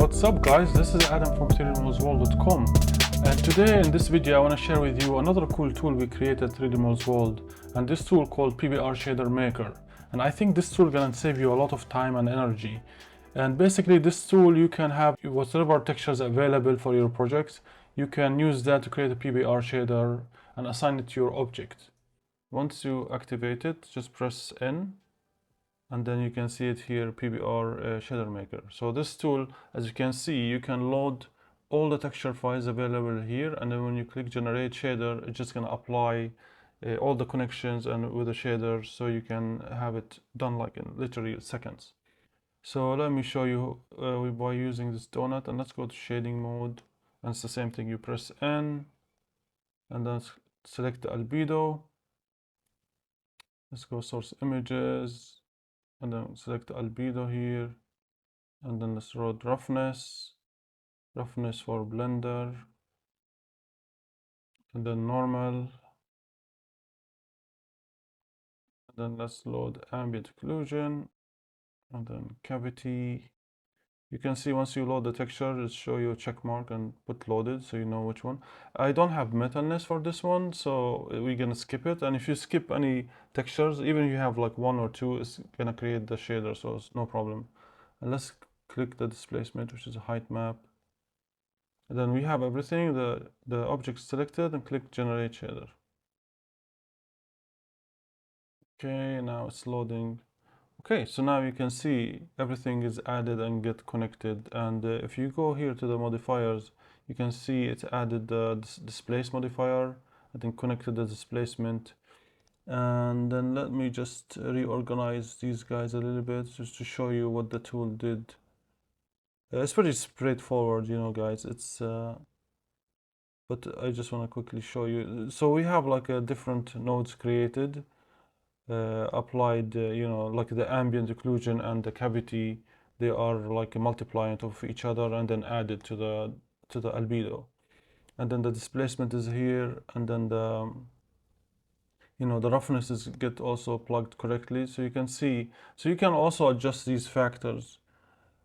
What's up guys, this is Adam from 3dmodelsworld.com, and today in this video I want to share with you another cool tool we created at 3D Models World, and this tool called PBR Shader Maker. And I think this tool gonna save you a lot of time and energy. And basically this tool, you can have whatever textures available for your projects, you can use that to create a PBR shader and assign it to your object. Once you activate it, just press N, and then you can see it here, PBR Shader Maker. So this tool, as you can see, you can load all the texture files available here, and then when you click Generate Shader, it's just gonna apply all the connections and with the shader, so you can have it done like in literally seconds. So let me show you by using this donut, and let's go to shading mode, and it's the same thing. You press N, and then select the albedo. Let's go source images, and then select the albedo here, and then let's load roughness for blender, and then normal, and then let's load ambient occlusion, and then cavity. You can see once you load the texture, it'll show you a check mark and put loaded, so you know which one. I don't have metalness for this one, so we're gonna skip it. And if you skip any textures, even if you have like one or two, it's gonna create the shader, so it's no problem. And let's click the displacement, which is a height map. And then we have everything, the object selected, and click generate shader. Okay, now it's loading. Okay, so now you can see everything is added and get connected. And if you go here to the modifiers, you can see it's added the displace modifier, I think connected the displacement. And then let me just reorganize these guys a little bit just to show you what the tool did. It's pretty straightforward, you know, guys. It's but I just want to quickly show you. So we have like a different nodes created. Applied, you know, like the ambient occlusion and the cavity, they are like a multipliant of each other, and then added to the albedo. And then the displacement is here, and then the, you know, the roughness is get also plugged correctly, so you can see. So you can also adjust these factors.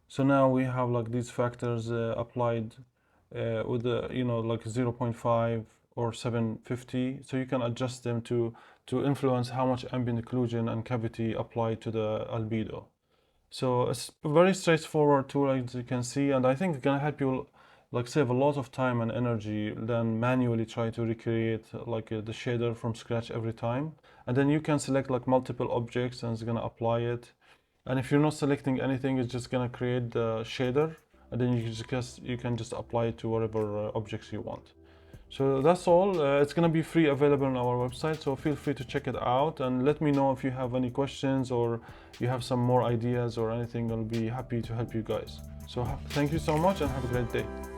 So now we have like these factors applied with the, you know, like 0.5 or 750, so you can adjust them to influence how much ambient occlusion and cavity apply to the albedo. So it's a very straightforward tool, as you can see, and I think it's gonna help you like save a lot of time and energy than manually try to recreate like the shader from scratch every time. And then you can select like multiple objects, and it's gonna apply it. And if you're not selecting anything, it's just gonna create the shader, and then you can just apply it to whatever objects you want. So that's all. It's gonna be free, available on our website, so feel free to check it out, and let me know if you have any questions or you have some more ideas or anything. I'll be happy to help you guys. So thank you so much, and have a great day.